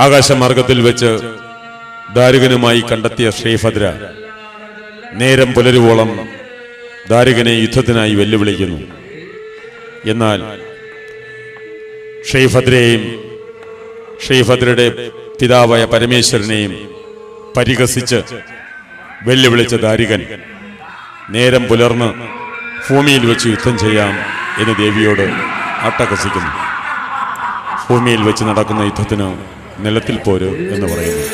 ആകാശമാർഗത്തിൽ വെച്ച് ദാരുകനുമായി കണ്ടെത്തിയ ശ്രീഭദ്ര നേരം പുലരുവോളം ദാരുകനെ യുദ്ധത്തിനായി വെല്ലുവിളിക്കുന്നു. എന്നാൽ ശ്രീഭദ്രയെയും ശ്രീഭദ്രയുടെ പിതാവായ പരമേശ്വരനെയും പരിഹസിച്ച് വെല്ലുവിളിച്ച ദാരുകൻ നേരം പുലർന്ന് ഭൂമിയിൽ വെച്ച് യുദ്ധം ചെയ്യാം എന്ന് ദേവിയോട് അട്ടഹസിക്കുന്നു. ഭൂമിയിൽ വെച്ച് നടക്കുന്ന യുദ്ധത്തിന് നിലത്തിൽ പോര് എന്ന് പറയുന്നു.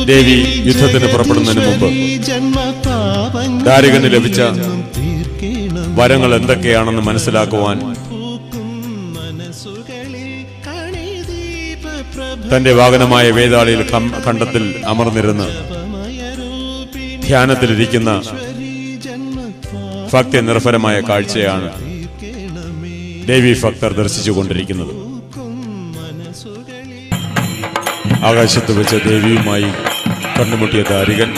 ദേവി യുദ്ധത്തിന് പുറപ്പെടുന്നതിന് മുമ്പ് ദാരുകന് ലഭിച്ച വരങ്ങൾ എന്തൊക്കെയാണെന്ന് മനസ്സിലാക്കുവാൻ തന്റെ വാഹനമായ വേതാളിയിൽ കണ്ടത്തിൽ അമർന്നിരുന്ന് ധ്യാനത്തിലിരിക്കുന്ന ഭക്തി നിർഭരമായ കാഴ്ചയാണ് ദേവി ഭക്തർ ദർശിച്ചുകൊണ്ടിരിക്കുന്നത്. ആകാശത്ത് വെച്ച് ദേവിയുമായി കണ്ടുമുട്ടിയ ദാരുകൻ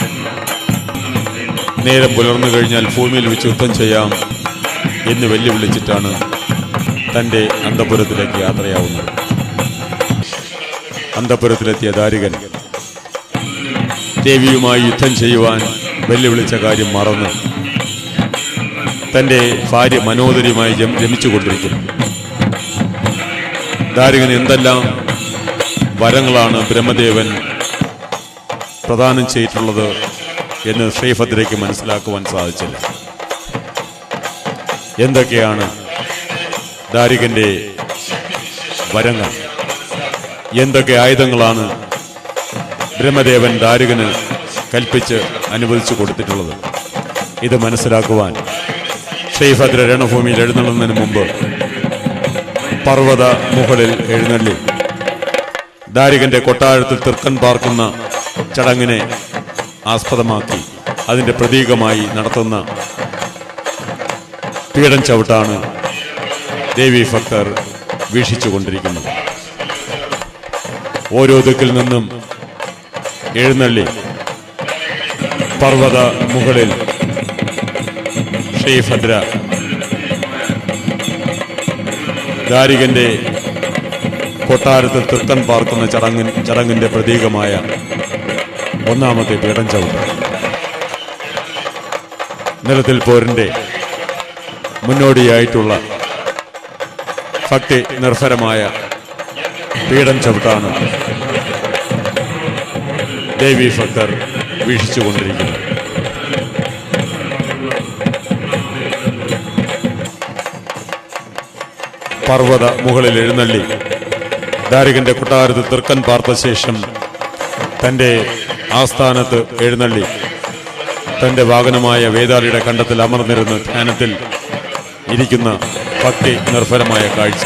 നേരം പുലർന്നു കഴിഞ്ഞാൽ ഭൂമിയിൽ വെച്ച് യുദ്ധം ചെയ്യാം എന്ന് വെല്ലുവിളിച്ചിട്ടാണ് തൻ്റെ അന്തഃപുരത്തിലേക്ക് യാത്രയാവുന്നത്. അന്തഃപുരത്തിലെത്തിയ ദാരുകൻ ദേവിയുമായി യുദ്ധം ചെയ്യുവാൻ വെല്ലുവിളിച്ച കാര്യം മറന്ന് തൻ്റെ ഭാര്യ മനോദരിയുമായി രമിച്ചുകൊണ്ടിരിക്കുന്നു. ദാരുകൻ എന്തെല്ലാം വരങ്ങളാണ് ബ്രഹ്മദേവൻ പ്രദാനം ചെയ്തിട്ടുള്ളത് എന്ന് ശ്രീഭദ്രയ്ക്ക് മനസ്സിലാക്കുവാൻ സാധിച്ചില്ല. എന്തൊക്കെയാണ് ദാരുകന്റെ വരങ്ങൾ, എന്തൊക്കെ ആയുധങ്ങളാണ് ബ്രഹ്മദേവൻ ദാരുകന് കൽപ്പിച്ച് അനുവദിച്ചു കൊടുത്തിട്ടുള്ളത്, ഇത് മനസ്സിലാക്കുവാൻ ശ്രീഭദ്ര രണഭൂമിയിൽ എഴുന്നള്ളുന്നതിന് മുമ്പ് പർവ്വത മുകളിൽ എഴുന്നള്ളി ദാരുകന്റെ കൊട്ടാരത്തിൽ തൃക്കൻ പാർക്കുന്ന ചടങ്ങിനെ ആസ്പദമാക്കി അതിന്റെ പ്രതീകമായി നടത്തുന്ന പീഠം ചവിട്ടാണ് ദേവി ഭക്തർ വീക്ഷിച്ചുകൊണ്ടിരിക്കുന്നത്. ഓരോ ദിക്കിൽ നിന്നും എഴുന്നള്ളി പർവ്വത മുകളിൽ ശ്രീഭദ്ര ദാരുകന്റെ കൊട്ടാരത്തിൽ തൃക്കൻ പാർക്കുന്ന ചടങ്ങിന്റെ പ്രതീകമായ ഒന്നാമത്തെ പീഠം ചവിട്ട് നിലത്തിൽ പോരിന്റെ മുന്നോടിയായിട്ടുള്ള ഭക്തി നിർഭരമായ പീഠം ചവിട്ടാണ് ദേവി ഭക്തർ വീക്ഷിച്ചുകൊണ്ടിരിക്കുന്നത്. പർവ്വത മുകളിൽ എഴുന്നള്ളി ദാരുകന്റെ കൊട്ടാരത്തിൽ തൃക്കൻ പാർത്ത ശേഷം തൻ്റെ ആസ്ഥാനത്ത് എഴുന്നള്ളി തൻ്റെ വാഹനമായ വേതാളിയുടെ കണ്ടത്തിൽ അമർന്നിരുന്ന് ധ്യാനത്തിൽ ഇരിക്കുന്ന ഭക്തി നിർഭരമായ കാഴ്ച.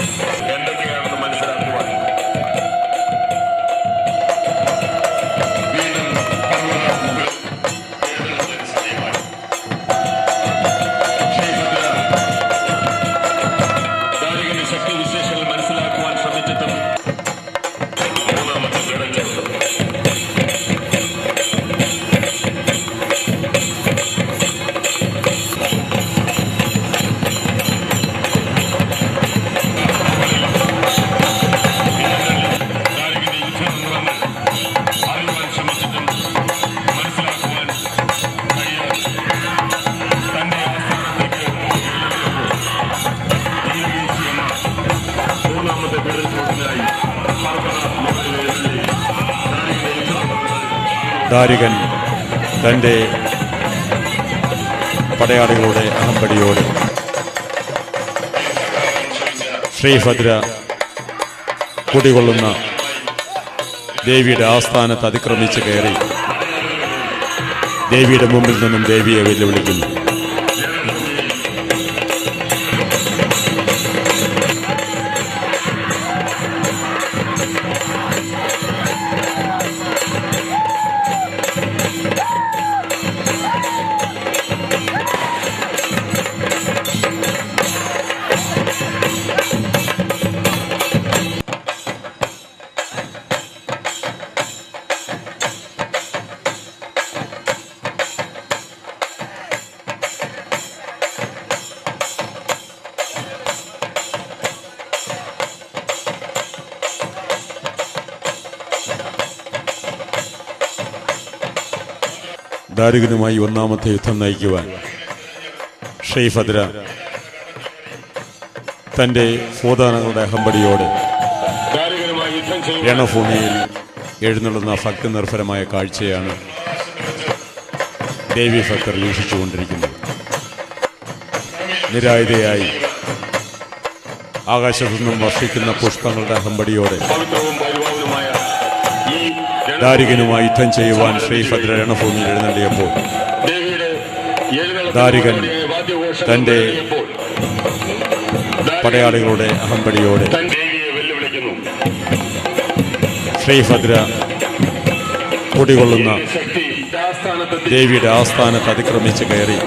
ദാരികൻ തൻ്റെ പടയാളികളുടെ അഹമ്പടിയോട് ശ്രീഭദ്ര കുടികൊള്ളുന്ന ദേവിയുടെ ആസ്ഥാനത്ത് അതിക്രമിച്ച് കയറി ദേവിയുടെ മുമ്പിൽ നിന്നും ദേവിയെ വെല്ലുവിളിക്കുന്നു. ദാരികനുമായി ഒന്നാമത്തെ യുദ്ധം നയിക്കുവാൻ ശ്രീഭദ്ര തൻ്റെ ഭൂതാനങ്ങളുടെ അഹമ്പടിയോടെ രണഭൂമിയിൽ എഴുന്നള്ളുന്ന ഭക്തി നിർഭരമായ കാഴ്ചയാണ് ദേവി ഭക്തർ വീക്ഷിച്ചുകൊണ്ടിരിക്കുന്നത്. നിരായുധയായി ആകാശത്തു നിന്നും വർഷിക്കുന്ന പുഷ്പങ്ങളുടെ അഹമ്പടിയോടെ ദാരികനുമായി യുദ്ധം ചെയ്യുവാൻ ശ്രീഭദ്ര രണഭൂമിയിൽ എഴുന്നള്ളിയപ്പോൾ ദാരികൻ തൻ്റെ പടയാളികളുടെ അഹമ്പടിയോടെ ശ്രീഭദ്ര കുടികൊള്ളുന്ന ദേവിയുടെ ആസ്ഥാനത്ത് അതിക്രമിച്ച് കയറി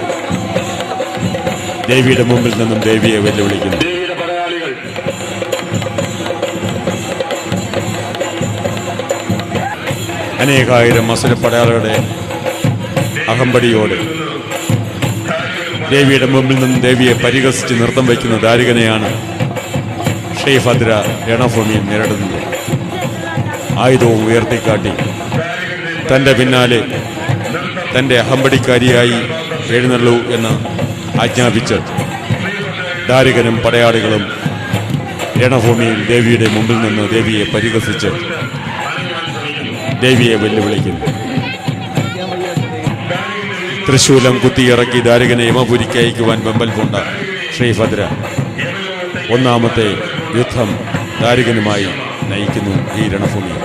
ദേവിയുടെ മുമ്പിൽ നിന്നും ദേവിയെ വെല്ലുവിളിക്കുന്നു. അനേകായിരം അസുരപ്പടയാളികളുടെ അഹമ്പടിയോടെ ദേവിയുടെ മുമ്പിൽ നിന്നും ദേവിയെ പരിഹസിച്ച് നൃത്തം വയ്ക്കുന്ന ദാരികനെയാണ് ശ്രീഭദ്ര രണഭൂമിയിൽ നേരിടുന്നത്. ആയുധവും ഉയർത്തിക്കാട്ടി തൻ്റെ പിന്നാലെ തൻ്റെ അഹമ്പടിക്കാരിയായി എഴുന്നള്ളൂ എന്ന് ആജ്ഞാപിച്ച് ദാരികനും പടയാളികളും രണഭൂമിയിൽ ദേവിയുടെ മുമ്പിൽ നിന്ന് ദേവിയെ പരിഹസിച്ച് ദേവിയെ വെല്ലുവിളിക്കുന്നു. തൃശൂലം കുത്തിയിറക്കി ദാരികനെ യമപുരിക്ക് അയക്കുവാൻ വെമ്പൽ കൊണ്ട ശ്രീഭദ്ര ഒന്നാമത്തെ യുദ്ധം ദാരികനുമായി നയിക്കുന്നു ഈ രണഭൂമിയിൽ.